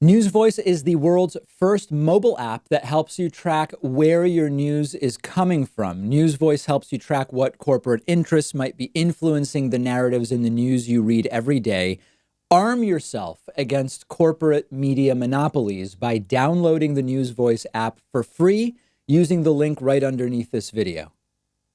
News Voice is the world's first mobile app that helps you track where your news is coming from. News Voice helps you track what corporate interests might be influencing the narratives in the news you read every day. Arm yourself against corporate media monopolies by downloading the News Voice app for free using the link right underneath this video.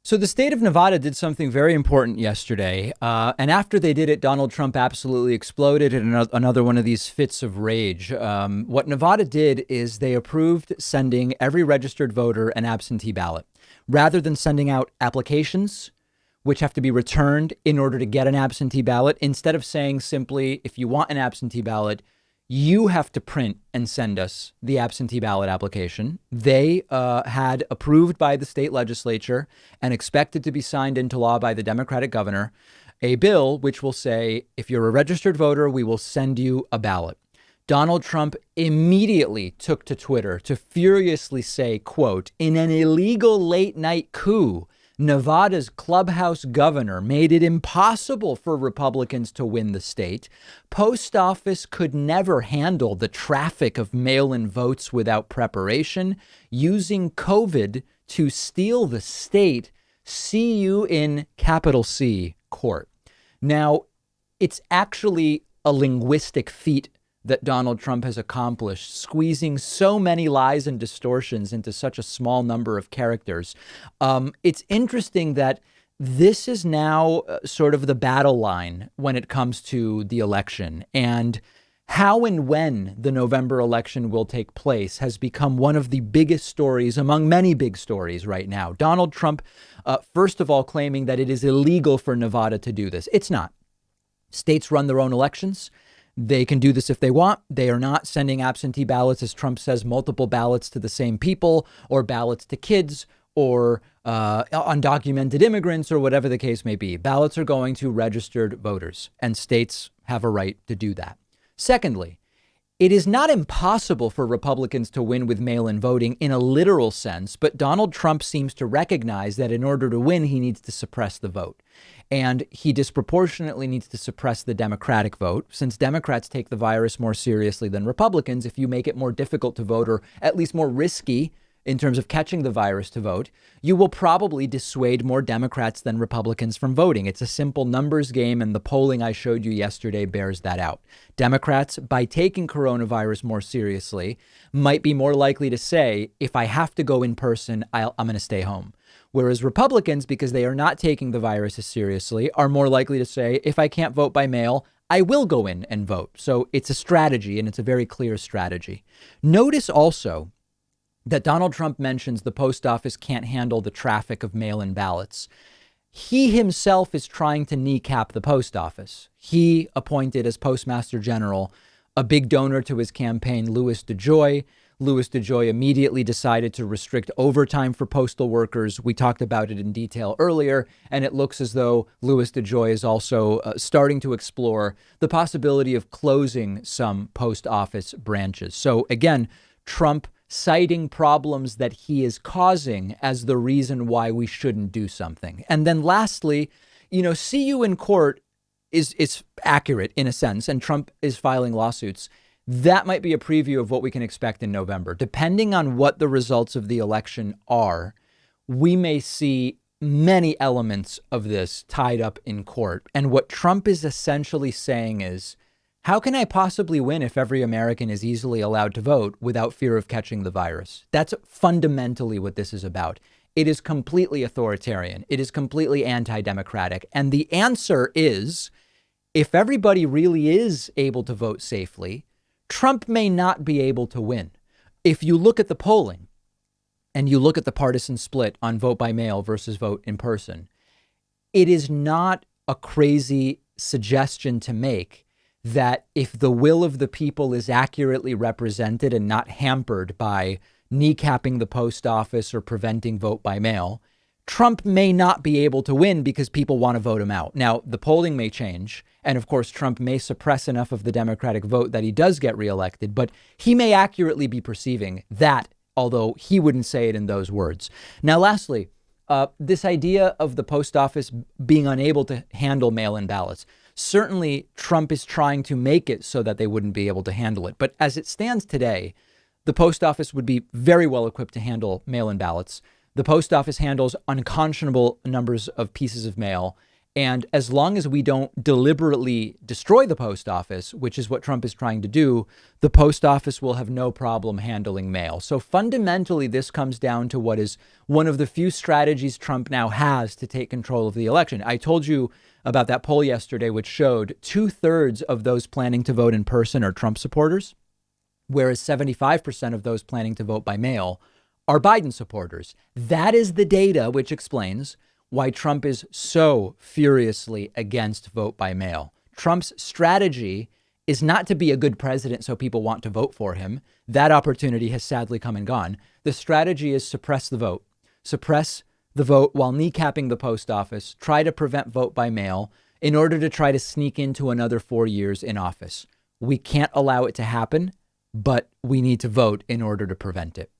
So the state of Nevada did something very important yesterday. And after they did it, Donald Trump absolutely exploded in another one of these fits of rage. What Nevada did is they approved sending every registered voter an absentee ballot rather than sending out applications, which have to be returned in order to get an absentee ballot. Instead of saying simply, if you want an absentee ballot, you have to print and send us the absentee ballot application. They had approved by the state legislature and expected to be signed into law by the Democratic governor, a bill which will say, if you're a registered voter, we will send you a ballot. Donald Trump immediately took to Twitter to furiously say, quote, in an illegal late night coup, Nevada's clubhouse governor made it impossible for Republicans to win the state. Post office could never handle the traffic of mail-in votes without preparation. Using COVID to steal the state. See you in capital C court. Now, it's actually a linguistic feat that Donald Trump has accomplished, squeezing so many lies and distortions into such a small number of characters. It's interesting that this is now sort of the battle line when it comes to the election, and how and when the November election will take place has become one of the biggest stories among many big stories right now. Donald Trump, first of all, claiming that it is illegal for Nevada to do this. It's not. States run their own elections. They can do this if they want. They are not sending absentee ballots, as Trump says, multiple ballots to the same people, or ballots to kids, or undocumented immigrants, or whatever the case may be. Ballots are going to registered voters, and states have a right to do that. Secondly, it is not impossible for Republicans to win with mail-in voting in a literal sense, but Donald Trump seems to recognize that in order to win, he needs to suppress the vote. And he disproportionately needs to suppress the Democratic vote, since Democrats take the virus more seriously than Republicans. If you make it more difficult to vote, or at least more risky in terms of catching the virus to vote, you will probably dissuade more Democrats than Republicans from voting. It's a simple numbers game, and the polling I showed you yesterday bears that out. Democrats, by taking coronavirus more seriously, might be more likely to say, if I have to go in person, I'm going to stay home. Whereas Republicans, because they are not taking the virus as seriously, are more likely to say, if I can't vote by mail, I will go in and vote. So it's a strategy, and it's a very clear strategy. Notice also that Donald Trump mentions the post office can't handle the traffic of mail-in ballots. He himself is trying to kneecap the post office. He appointed as Postmaster General a big donor to his campaign, Louis DeJoy. Louis DeJoy immediately decided to restrict overtime for postal workers. We talked about it in detail earlier, and it looks as though Louis DeJoy is also starting to explore the possibility of closing some post office branches. So again, Trump citing problems that he is causing as the reason why we shouldn't do something. And then lastly, see you in court is accurate in a sense, and Trump is filing lawsuits. That might be a preview of what we can expect in November. Depending on what the results of the election are, we may see many elements of this tied up in court. And what Trump is essentially saying is, how can I possibly win if every American is easily allowed to vote without fear of catching the virus? That's fundamentally what this is about. It is completely authoritarian. It is completely anti-democratic. And the answer is, if everybody really is able to vote safely, Trump may not be able to win. If you look at the polling and you look at the partisan split on vote by mail versus vote in person, it is not a crazy suggestion to make that if the will of the people is accurately represented and not hampered by kneecapping the post office or preventing vote by mail, Trump may not be able to win because people want to vote him out. Now, the polling may change. And of course, Trump may suppress enough of the Democratic vote that he does get reelected. But he may accurately be perceiving that, although he wouldn't say it in those words. Now, lastly, this idea of the post office being unable to handle mail-in ballots. Certainly, Trump is trying to make it so that they wouldn't be able to handle it. But as it stands today, the post office would be very well equipped to handle mail-in ballots. The post office handles unconscionable numbers of pieces of mail. And as long as we don't deliberately destroy the post office, which is what Trump is trying to do, the post office will have no problem handling mail. So fundamentally, this comes down to what is one of the few strategies Trump now has to take control of the election. I told you about that poll yesterday, which showed 2/3 of those planning to vote in person are Trump supporters, whereas 75% of those planning to vote by mail are Biden supporters. That is the data which explains why Trump is so furiously against vote by mail. Trump's strategy is not to be a good president so people want to vote for him. That opportunity has sadly come and gone. The strategy is suppress the vote while kneecapping the post office, try to prevent vote by mail in order to try to sneak into another 4 years in office. We can't allow it to happen, but we need to vote in order to prevent it.